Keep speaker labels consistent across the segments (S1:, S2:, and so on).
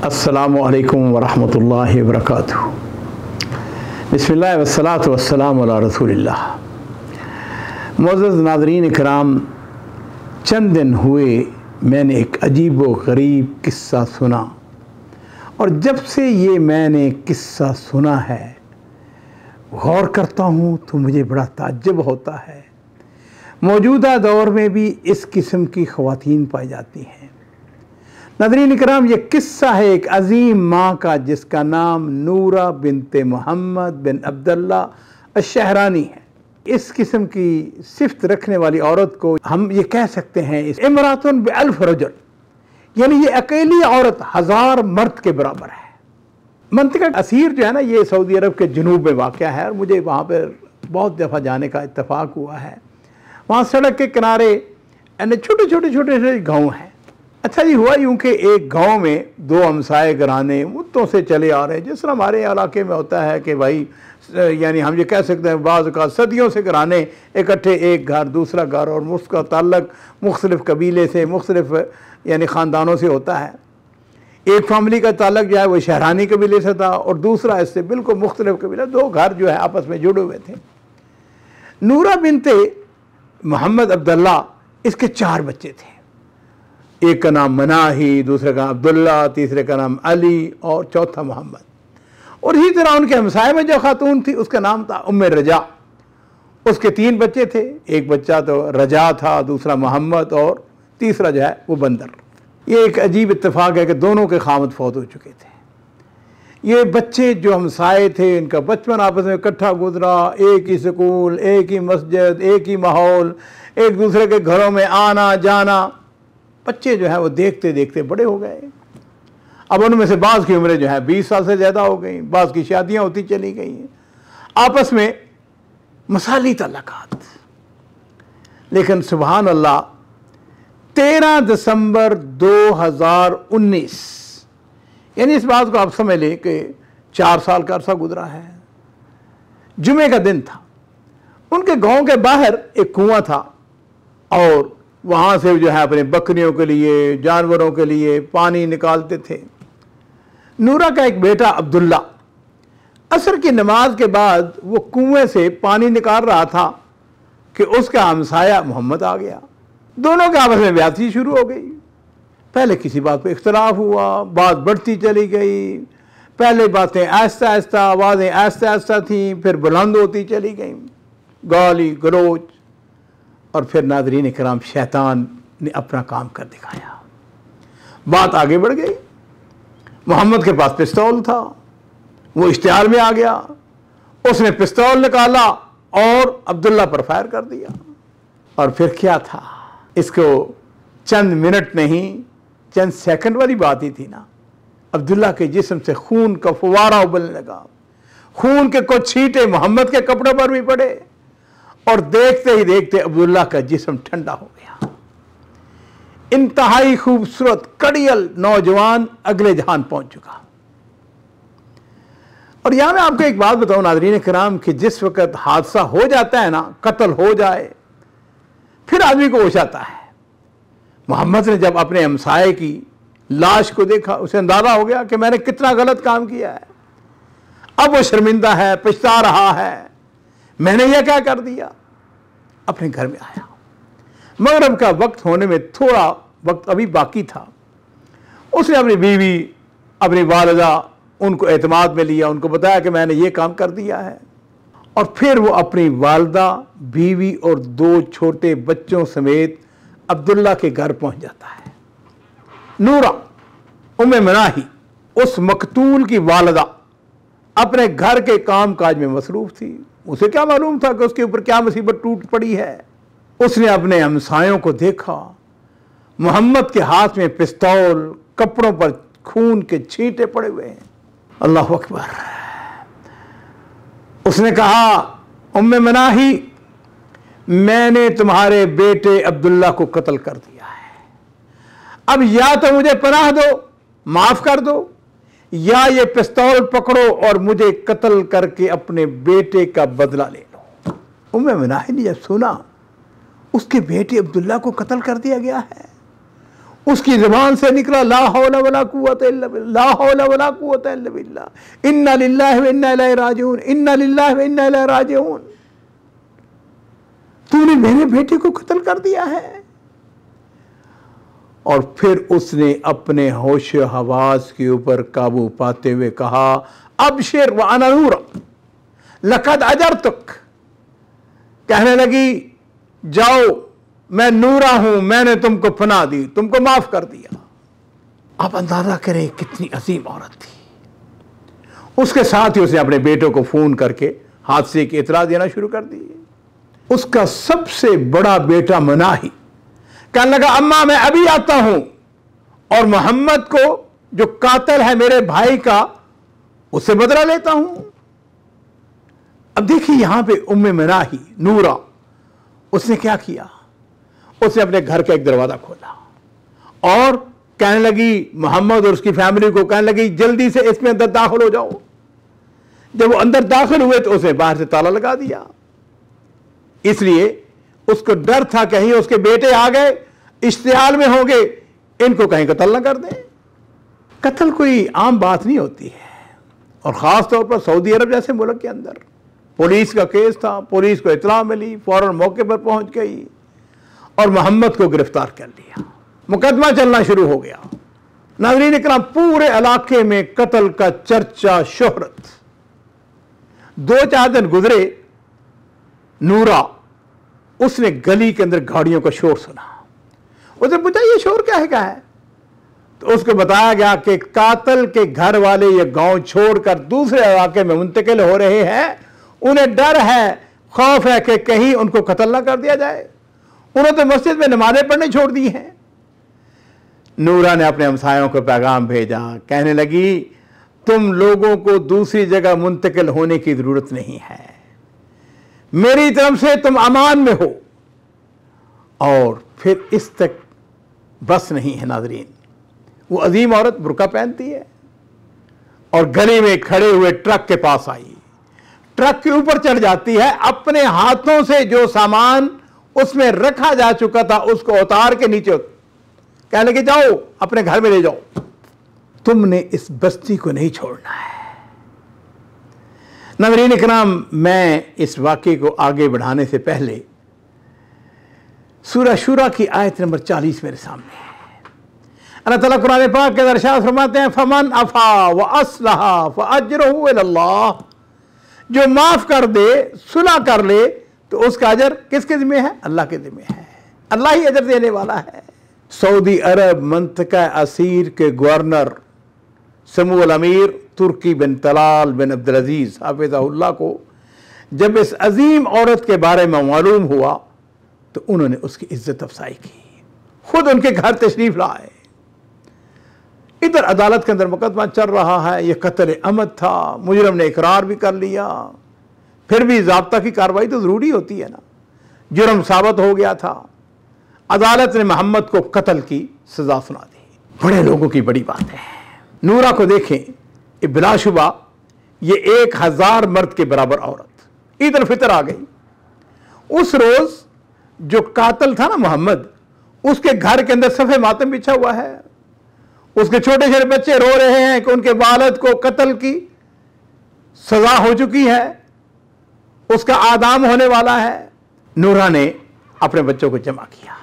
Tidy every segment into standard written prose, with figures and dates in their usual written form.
S1: अस्सलामु अलैकुम वरहमतुल्लाहि वबरकातुहू। बिस्मिल्लाह वस्सलातु वस्सलामु अला रसूलिल्लाह। मुअज़्ज़ज़ नाज़रीन किराम, चंद दिन हुए मैंने एक अजीब व गरीब किस्सा सुना, और जब से ये मैंने किस्सा सुना है गौर करता हूँ तो मुझे बड़ा ताज्जुब होता है। मौजूदा दौर में भी इस किस्म की ख़वातीन पाई जाती हैं। नाज़रीन इकराम, ये किस्सा है एक अजीम माँ का जिसका नाम नूरा बिनते मोहम्मद बिन अब्दुल्ला अश-शहरानी है। इस किस्म की सिफ्त रखने वाली औरत को हम ये कह सकते हैं इमरातुन बिअल्फ रजुल, यानी ये अकेली औरत 1000 मर्द के बराबर है। मंतिका असीर जो है ना, ये सऊदी अरब के जनूब में वाक़या है और मुझे वहाँ पर बहुत दफ़ा जाने का इत्तेफाक हुआ है। वहाँ सड़क के किनारे छोटे छोटे गाँव हैं। अच्छा जी, हुआ यूँ कि एक गांव में दो हमसाए घराने मुद्दों से चले आ रहे हैं, जिस तरह हमारे इलाके में होता है कि भाई यानी हम ये कह सकते हैं बाज़ का सदियों से घराने इकट्ठे, एक घर दूसरा घर, और उसका ताल्लुक़ मुख्तलिफ़ कबीले से मुख्तलिफ़ यानी ख़ानदानों से होता है। एक फैमिली का ताल्लुक़ जो है वो शहरानी कबीले से था और दूसरा इससे बिल्कुल मुख्तलिफ़ कबीला। दो घर जो है आपस में जुड़े हुए थे। नूरा बिनते मोहम्मद अब्दुल्ला, इसके 4 बच्चे थे। एक का नाम मनाही, दूसरे का अब्दुल्ला, तीसरे का नाम अली और चौथा मोहम्मद। और इसी तरह उनके हमसाए में जो खातून थी उसका नाम था उम्मे रजा। उसके 3 बच्चे थे, एक बच्चा तो रजा था, दूसरा मोहम्मद और तीसरा जो है वो बंदर। ये एक अजीब इत्तेफाक है कि दोनों के खामद फौत हो चुके थे। ये बच्चे जो हमसाए थे इनका बचपन आपस में इकट्ठा गुजरा, एक ही स्कूल, एक ही मस्जिद, एक ही माहौल, एक दूसरे के घरों में आना जाना। बच्चे जो है वो देखते देखते बड़े हो गए। अब उनमें से बाज़ की उम्रें जो है 20 साल से ज़्यादा हो गई, बाज़ की शादियां होती चली गई, आपस में मसाली तल्लुकात। लेकिन सुभान अल्लाह, 13 दिसंबर 2019, यानी इस बात को आप समझ लें कि 4 साल का अरसा गुजरा है। जुमे का दिन था। उनके गांव के बाहर एक कुआं था और वहाँ से जो है अपने बकरियों के लिए, जानवरों के लिए पानी निकालते थे। नूरा का एक बेटा अब्दुल्ला असर की नमाज के बाद वो कुएं से पानी निकाल रहा था कि उसका हमसाया मोहम्मद आ गया। दोनों के आपस में बहस शुरू हो गई। पहले किसी बात पर इख्तलाफ हुआ, बात बढ़ती चली गई। पहले बातें आहिस्ता आहिस्ता, आवाज़ें आहिस्ता आहिस्ता थीं, फिर बुलंद होती चली गई, गाली गलोच। और फिर नाज़रीन किराम, शैतान ने अपना काम कर दिखाया। बात आगे बढ़ गई। मोहम्मद के पास पिस्तौल था, वो इश्तिहार में आ गया। उसने पिस्तौल निकाला और अब्दुल्ला पर फायर कर दिया। और फिर क्या था, इसको चंद मिनट नहीं चंद सेकंड वाली बात ही थी ना। अब्दुल्ला के जिस्म से खून का फुवारा उबलने लगा। खून के कुछ छींटे मोहम्मद के कपड़ों पर भी पड़े और देखते ही देखते अब्दुल्ला का जिस्म ठंडा हो गया। इंतहाई खूबसूरत कड़ियल नौजवान अगले जहान पहुंच चुका। और यहां मैं आपको एक बात बताऊं नाज़रीन किराम, कि जिस वक्त हादसा हो जाता है ना, कत्ल हो जाए, फिर आदमी को होश आता है। मोहम्मद ने जब अपने हमसाए की लाश को देखा, उसे अंदाजा हो गया कि मैंने कितना गलत काम किया है। अब वो शर्मिंदा है, पछता रहा है, मैंने यह क्या कर दिया। अपने घर में आया। मगरिब का वक्त होने में थोड़ा वक्त अभी बाकी था। उसने अपनी बीवी, अपनी वालिदा, उनको एतमाद में लिया, उनको बताया कि मैंने ये काम कर दिया है। और फिर वो अपनी वालिदा, बीवी और 2 छोटे बच्चों समेत अब्दुल्ला के घर पहुंच जाता है। नूरा उम्मे मनाही, उस मकतूल की वालिदा, अपने घर के काम काज में मसरूफ थी। उसे क्या मालूम था कि उसके ऊपर क्या मुसीबत टूट पड़ी है। उसने अपने हमसायों को देखा, मोहम्मद के हाथ में पिस्तौल, कपड़ों पर खून के छींटे पड़े हुए हैं। अल्लाह अकबर। उसने कहा, उम्मे मनाही, मैंने तुम्हारे बेटे अब्दुल्ला को कत्ल कर दिया है। अब या तो मुझे पनाह दो, माफ कर दो, या ये पिस्तौल पकड़ो और मुझे कत्ल करके अपने बेटे का बदला ले लो। उम्मे मनाही ने जब सुना उसके बेटे अब्दुल्ला को कत्ल कर दिया गया है, उसकी ज़बान से निकला ला हौला वला कुव्वता इल्ला बिल्लाह, ला हौला वला कुव्वता इल्ला बिल्लाह, इन्ना लिल्लाहि व इन्ना इलैहि राजिऊन, इन्ना लिल्लाहि व इन्ना इलैहि राजिऊन। तूने मेरे बेटे को कत्ल कर दिया है। और फिर उसने अपने होश हवास के ऊपर काबू पाते हुए कहा, अबशिर व अना नूर लक़द अजरतुक। कहने लगी, जाओ मैं नूरा हूं, मैंने तुमको पनाह दी, तुमको माफ कर दिया। आप अंदाजा करें कितनी अजीम औरत थी। उसके साथ ही उसने अपने बेटों को फोन करके हादसे की इतला देना शुरू कर दी। उसका सबसे बड़ा बेटा मनाही कहने लगा, अम्मा मैं अभी आता हूं और मोहम्मद को जो कातिल है मेरे भाई का, उससे बदला लेता हूं। अब देखिए यहां पे उम्मे मनाही नूरा, उसने क्या किया, उसने अपने घर का एक दरवाजा खोला और कहने लगी मोहम्मद और उसकी फैमिली को, कहने लगी जल्दी से इसमें अंदर दाखिल हो जाओ। जब वो अंदर दाखिल हुए तो उसने बाहर से ताला लगा दिया, इसलिए उसको डर था कहीं उसके बेटे आ गए, इश्तिहाल में होंगे, इनको कहीं कत्ल ना कर दें। कत्ल कोई आम बात नहीं होती है, और ख़ास तौर पर सऊदी अरब जैसे मुल्क के अंदर। पुलिस का केस था, पुलिस को इतला मिली, फौरन मौके पर पहुंच गई और मोहम्मद को गिरफ्तार कर लिया। मुकदमा चलना शुरू हो गया। नाज़रीन इकराम, पूरे इलाके में कत्ल का चर्चा, शोहरत। 2-4 दिन गुजरे, नूरा उसने गली के अंदर गाड़ियों का शोर सुना। उसने पूछा ये शोर क्या है? तो उसको बताया गया कि कातिल के घर वाले ये गांव छोड़कर दूसरे इलाके में मुंतकिल हो रहे हैं। उन्हें डर है, खौफ है कि कहीं उनको कत्ल ना कर दिया जाए। उन्होंने तो मस्जिद में नमाजें पढ़ने छोड़ दी हैं। नूरा ने अपने हमसायों को पैगाम भेजा, कहने लगी तुम लोगों को दूसरी जगह मुंतकिल होने की जरूरत नहीं है, मेरी तरफ से तुम अमान में हो। और फिर इस तक बस नहीं है नाजरीन, वो अजीम औरत बुर्का पहनती है और गली में खड़े हुए ट्रक के पास आई, ट्रक के ऊपर चढ़ जाती है, अपने हाथों से जो सामान उसमें रखा जा चुका था उसको उतार के नीचे कहने लगे जाओ अपने घर में ले जाओ, तुमने इस बस्ती को नहीं छोड़ना है। नाज़रीन इकराम, मैं इस वाक़े को आगे बढ़ाने से पहले सूरह शूरा की आयत नंबर 40 मेरे सामने है। अल्लाह ताला कुरान पाक के अंदर इरशाद फरमाते हैं, फमन अफा व अस्लहा फअज्रुहु इलल्लाह, जो माफ कर दे, सुलह कर ले, तो उसका अजर किसके जिम्मे है? अल्लाह के जिम्मे है। अल्लाह ही अजर देने वाला है। सऊदी अरब मंतका असीर के गवर्नर समूअल अमीर तुर्की बिन तलाल बिन अब्दुल अजीज हाफिज़हुल्लाह को जब इस अजीम औरत के बारे में मालूम हुआ तो उन्होंने उसकी इज्जत अफजाई की, खुद उनके घर तशरीफ लाए। इधर अदालत के अंदर मुकदमा चल रहा है, यह कत्ल अमद था, मुजरम ने इकरार भी कर लिया, फिर भी ज़ाब्ता की कार्रवाई तो ज़रूरी होती है ना, जुर्म साबित हो गया था। अदालत ने मोहम्मद को कत्ल की सज़ा सुना दी। बड़े लोगों की बड़ी बात है। नूरा को देखें, बिलाशुबा ये 1000 मर्द के बराबर औरत। ईद उल फितर आ गई। उस रोज़ जो कातिल था ना मोहम्मद, उसके घर के अंदर सफ़े मातम बिछा हुआ है, उसके छोटे छोटे बच्चे रो रहे हैं कि उनके वालिद को कत्ल की सज़ा हो चुकी है, उसका आदाम होने वाला है। नूरा ने अपने बच्चों को जमा किया,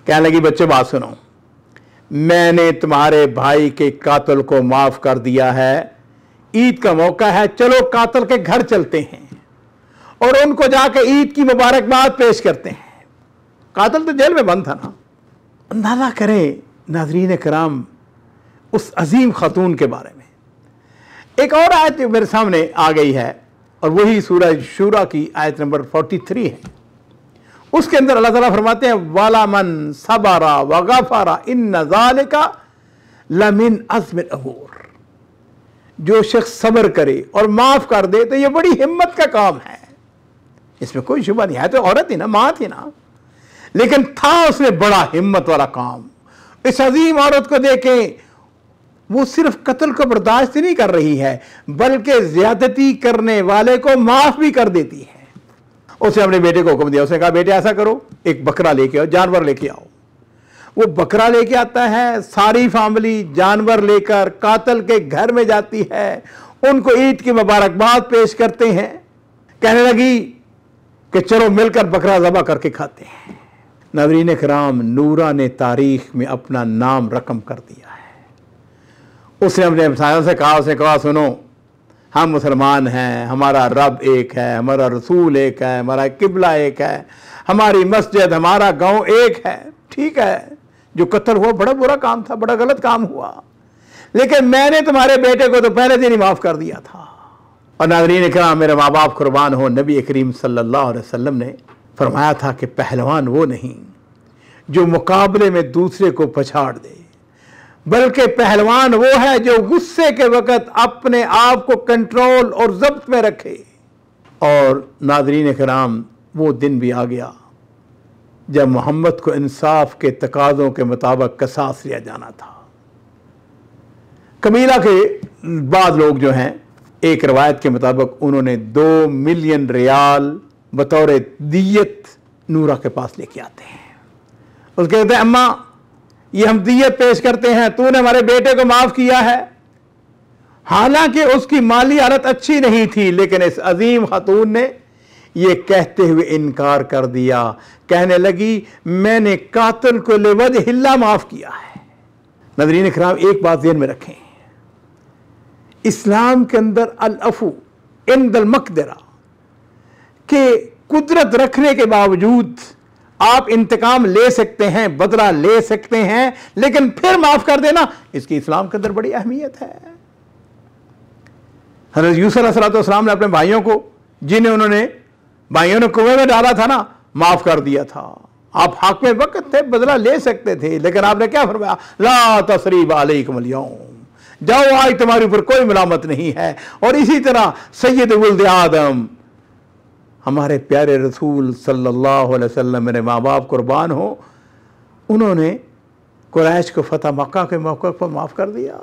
S1: कहने लगी बच्चों बात सुनो, मैंने तुम्हारे भाई के कातिल को माफ कर दिया है, ईद का मौका है, चलो कातिल के घर चलते हैं और उनको जाके ईद की मुबारकबाद पेश करते हैं। कातिल तो जेल में बंद था ना। अंदाजा करें नाज़रीन कराम उस अजीम खातून के बारे में। एक और आयत मेरे सामने आ गई है और वही सूरह शूरा की आयत नंबर 43 है। उसके अंदर अल्लाह ताला फरमाते हैं, वाला मन सबरा व गफरा इन्न ज़ालिका लमिन अज़्मिल अमूर, जो शख्स सब्र करे और माफ कर दे तो ये बड़ी हिम्मत का काम है। इसमें कोई शुबा नहीं है, तो औरत थी ना, मां थी ना, लेकिन था उसने बड़ा हिम्मत वाला काम। इस अजीम औरत को देखें, वो सिर्फ कत्ल को बर्दाश्त नहीं कर रही है बल्कि ज्यादती करने वाले को माफ भी कर देती है। उसने अपने बेटे को हुक्म दिया, उसने कहा बेटे ऐसा करो, एक बकरा लेके आओ, जानवर लेके आओ। वो बकरा लेके आता है, सारी फैमिली जानवर लेकर कातिल के घर में जाती है, उनको ईद की मुबारकबाद पेश करते हैं। कहने लगी कि चलो मिलकर बकरा ज़बह करके खाते हैं। नाज़रीन किराम, नूरा ने तारीख में अपना नाम रकम कर दिया है। उसने अपने हमसायों से कहा सुनो, हम मुसलमान हैं, हमारा रब एक है, हमारा रसूल एक है, हमारा किबला एक है, हमारी मस्जिद, हमारा गांव एक है। ठीक है, जो कत्ल हुआ बड़ा बुरा काम था, बड़ा गलत काम हुआ, लेकिन मैंने तुम्हारे बेटे को तो पहले दिन ही माफ़ कर दिया था। और नाज़रीन इकराम, मेरे माँ बाप कुर्बान हो, नबी करीम सल्लल्लाहु अलैहि वसल्लम ने फरमाया था कि पहलवान वो नहीं जो मुकाबले में दूसरे को पछाड़ दे, बल्कि पहलवान वो है जो गुस्से के वक़्त अपने आप को कंट्रोल और ज़ब्त में रखे। और नाज़रीन इकराम, वो दिन भी आ गया जब मोहम्मद को इंसाफ के तकाज़ों के मुताबिक कसास लिया जाना था। कबीला के बाद लोग जो हैं, एक रवायत के मुताबिक उन्होंने 2 मिलियन रियाल बतौर दियत नूरा के पास लेके आते हैं। उसके कहते हैं, अम्मा ये हम दियत पेश करते हैं, तूने हमारे बेटे को माफ़ किया है। हालांकि उसकी माली हालत अच्छी नहीं थी, लेकिन इस अजीम खातून ने ये कहते हुए इनकार कर दिया। कहने लगी, मैंने कातिल को लेवज हिल्ला माफ़ किया है। नाज़रीन इकराम, एक बात ज़हन में रखें, इस्लाम के अंदर अल अफू इंदल मक़दरा के कुदरत रखने के बावजूद आप इंतकाम ले सकते हैं, बदला ले सकते हैं, लेकिन फिर माफ कर देना, इसकी इस्लाम के अंदर बड़ी अहमियत है। हज़रत यूसुफ अलैहिस्सलाम ने अपने भाइयों को, जिन्हें उन्होंने भाइयों ने कुएं में डाला था ना, माफ कर दिया था। आप हक में वक्त थे, बदला ले सकते थे, लेकिन आपने क्या फरमाया, ला तसरीब अलैकुमुल यौम, जाओ आज तुम्हारे ऊपर कोई मलामत नहीं है। और इसी तरह सैयद वुल्द आदम, हमारे प्यारे रसूल सल्लल्लाहु अलैहि वसल्लम, मेरे माँ बाप कुर्बान हो, उन्होंने कुरैश को फतह मक्का के मौके पर माफ़ कर दिया।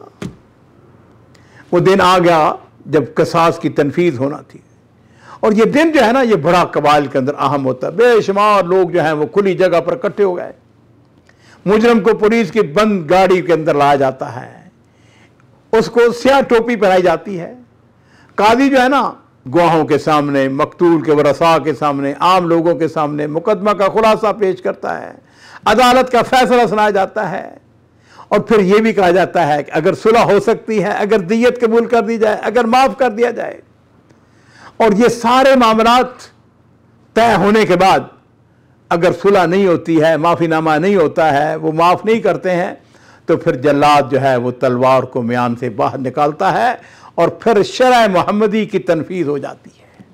S1: वो दिन आ गया जब कसास की तनफीज होना थी, और ये दिन जो है ना, ये बड़ा कबाइल के अंदर अहम होता है। बेशुमार लोग जो हैं वो खुली जगह पर इकट्ठे हो गए। मुजरम को पुलिस की बंद गाड़ी के अंदर लाया जाता है, उसको स्याह टोपी पहनाई जाती है। कादी जो है ना, गवाहों के सामने, मकतूल के वरसा के सामने, आम लोगों के सामने मुकदमा का खुलासा पेश करता है, अदालत का फैसला सुनाया जाता है। और फिर यह भी कहा जाता है कि अगर सुलह हो सकती है, अगर दियत कबूल कर दी जाए, अगर माफ़ कर दिया जाए। और ये सारे मामलात तय होने के बाद अगर सुलह नहीं होती है, माफ़ीनामा नहीं होता है, वो माफ़ नहीं करते हैं, तो फिर जल्लाद जो है वो तलवार को म्यान से बाहर निकालता है और फिर शरअ मोहम्मदी की तनफीज हो जाती है।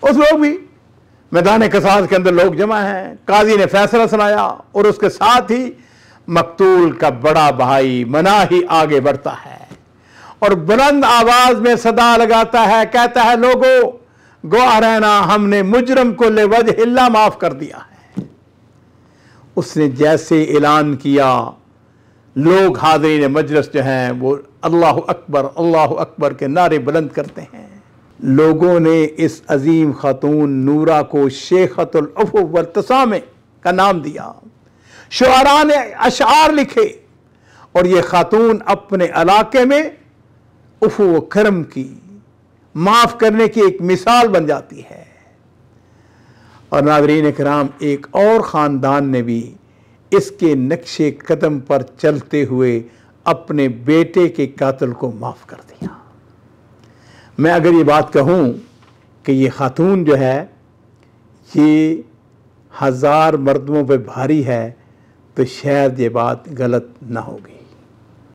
S1: उस लोग भी मैदान कसास के अंदर लोग जमा हैं, काजी ने फैसला सुनाया और उसके साथ ही मकतूल का बड़ा भाई मनाही आगे बढ़ता है और बुलंद आवाज में सदा लगाता है, कहता है, लोगों गवाह रहना, हमने मुजरम को लेवज हिल्ला माफ कर दिया है। उसने जैसे ऐलान किया, लोग हाज़रीन मजलिस जो हैं वो अल्लाहु अकबर के नारे बुलंद करते हैं। लोगों ने इस अजीम खातून नूरा को शेखतुल अफ़्व वल तसामे का नाम दिया। शुआरा ने अशआर लिखे और ये खातून अपने इलाके में उफ़्व व करम की, माफ़ करने की एक मिसाल बन जाती है। और नाज़रीन इकराम, एक और ख़ानदान ने भी इसके नक्शे कदम पर चलते हुए अपने बेटे के कातिल को माफ़ कर दिया। मैं अगर ये बात कहूँ कि ये खातून जो है ये 1000 मर्दों पे भारी है, तो शायद ये बात गलत ना होगी।